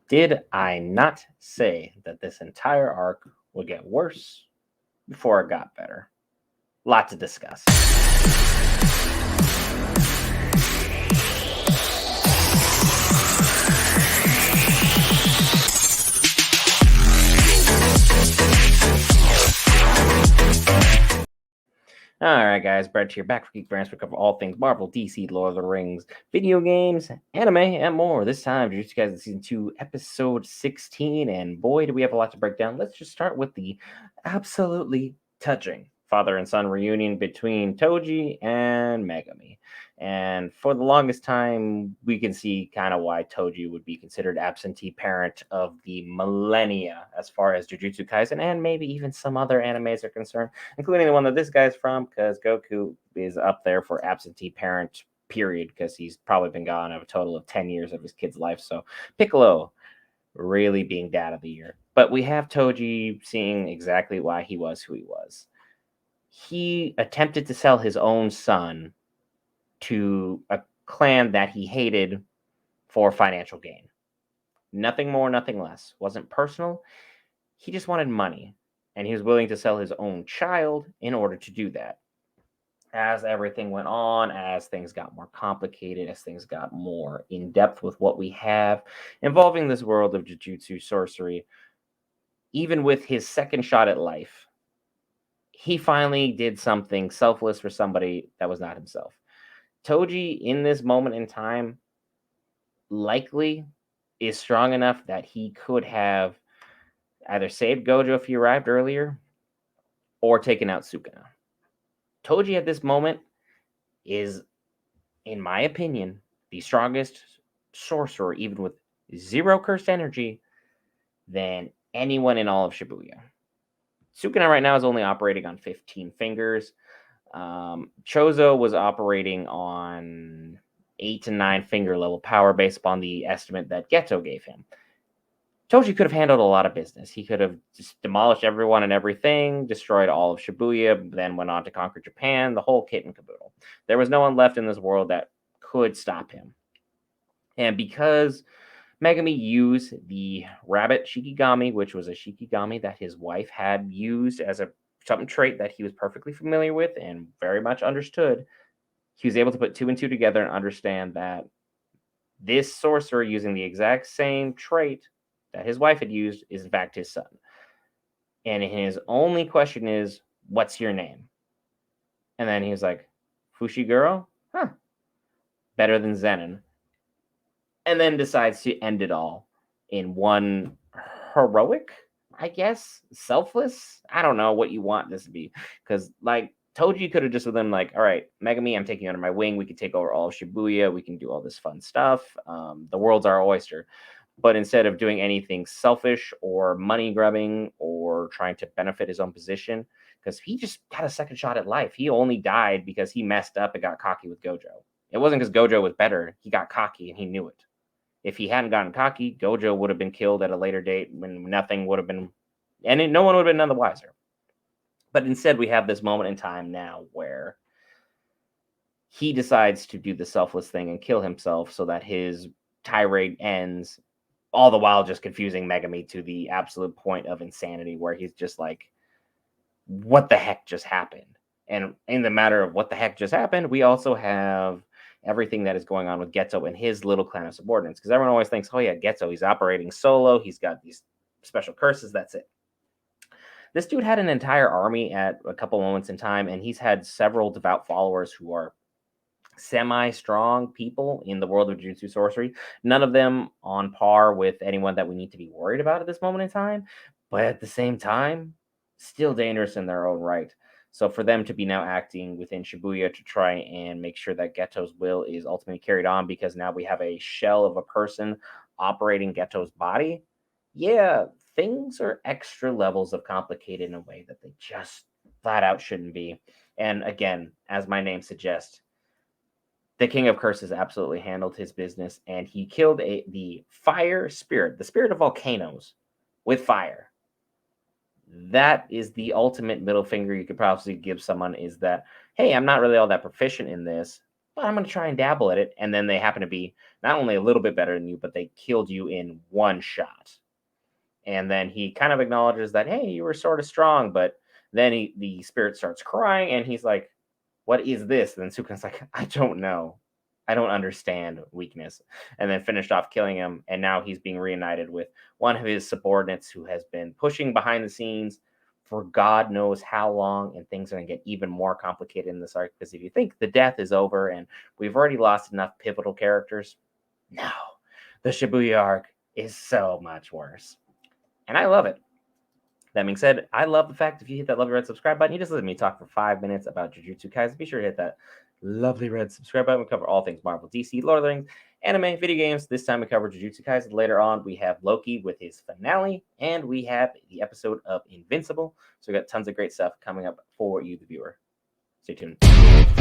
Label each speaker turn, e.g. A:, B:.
A: Did I not say that this entire arc would get worse before it got better? Lot to discuss. Alright, guys, Brett here, back for Geek Brands. We cover all things Marvel, DC, Lord of the Rings, video games, anime, and more. This time, JuJutsu Kaisen Season 2, Episode 16, and boy, do we have a lot to break down. Let's just start with the absolutely touching father and son reunion between Toji and Megami. And for the longest time, we can see kind of why Toji would be considered absentee parent of the millennia as far as JuJutsu Kaisen and maybe even some other animes are concerned, including the one that this guy's from, because Goku is up there for absentee parent, period, because he's probably been gone a total of 10 years of his kid's life. So Piccolo really being dad of the year. But we have Toji seeing exactly why he was who he was. He attempted to sell his own son to a clan that he hated for financial gain. Nothing more, nothing less. Wasn't personal. He just wanted money, and he was willing to sell his own child in order to do that. As everything went on, as things got more complicated, as things got more in depth with what we have involving this world of Jujutsu sorcery, even with his second shot at life, he finally did something selfless for somebody that was not himself. Toji, in this moment in time, likely is strong enough that he could have either saved Gojo if he arrived earlier or taken out Sukuna. Toji at this moment is, in my opinion, the strongest sorcerer, even with zero cursed energy, than anyone in all of Shibuya. Sukuna right now is only operating on 15 fingers. Chozo was operating on 8 to 9 finger level power based upon the estimate that Geto gave him. Toji could have handled a lot of business. He could have just demolished everyone and everything, destroyed all of Shibuya, then went on to conquer Japan, the whole kit and caboodle. There was no one left in this world that could stop him. And because Megami used the rabbit Shikigami, which was a Shikigami that his wife had used as a something trait that he was perfectly familiar with and very much understood, he was able to put two and two together and understand that this sorcerer using the exact same trait that his wife had used is in fact his son. And his only question is, what's your name? And then he was like, Fushiguro? Huh. Better than Zenin. And then decides to end it all in one heroic, I guess, selfless. I don't know what you want this to be. Because, like, Toji could have just with him, like, all right, Megami, I'm taking you under my wing. We can take over all of Shibuya. We can do all this fun stuff. The world's our oyster. But instead of doing anything selfish or money grubbing or trying to benefit his own position, because he just got a second shot at life. He only died because he messed up and got cocky with Gojo. It wasn't because Gojo was better. He got cocky and he knew it. If he hadn't gotten cocky, Gojo would have been killed at a later date when nothing would have been, and no one would have been none the wiser. But instead, we have this moment in time now where he decides to do the selfless thing and kill himself so that his tirade ends, all the while just confusing Megami to the absolute point of insanity where he's just like, what the heck just happened? And in the matter of what the heck just happened, we also have everything that is going on with Geto and his little clan of subordinates. Because everyone always thinks, oh yeah, Geto, he's operating solo. He's got these special curses. That's it. This dude had an entire army at a couple moments in time, and he's had several devout followers who are semi-strong people in the world of Jujutsu sorcery. None of them on par with anyone that we need to be worried about at this moment in time. But at the same time, still dangerous in their own right. So for them to be now acting within Shibuya to try and make sure that Geto's will is ultimately carried on because now we have a shell of a person operating Geto's body, yeah, things are extra levels of complicated in a way that they just flat out shouldn't be. And again, as my name suggests, the King of Curses absolutely handled his business, and he killed the fire spirit, the spirit of volcanoes, with fire. That is the ultimate middle finger you could probably give someone is that, hey, I'm not really all that proficient in this, but I'm going to try and dabble at it. And then they happen to be not only a little bit better than you, but they killed you in one shot. And then he kind of acknowledges that, hey, you were sort of strong, but then the spirit starts crying and he's like, what is this? And then Sukan's like, I don't know. I don't understand weakness. And then finished off killing him. And now he's being reunited with one of his subordinates who has been pushing behind the scenes for God knows how long. And things are going to get even more complicated in this arc. Because if you think the death is over and we've already lost enough pivotal characters, no, the Shibuya arc is so much worse. And I love it. That being said, I love the fact if you hit that lovely red subscribe button, you just let me talk for 5 minutes about JuJutsu Kaisen. Be sure to hit that lovely red subscribe button. We cover all things Marvel, DC, Lord of the Rings, anime, video games. This time we cover JuJutsu Kaisen. Later on, we have Loki with his finale, and we have the episode of Invincible. So we got tons of great stuff coming up for you, the viewer. Stay tuned.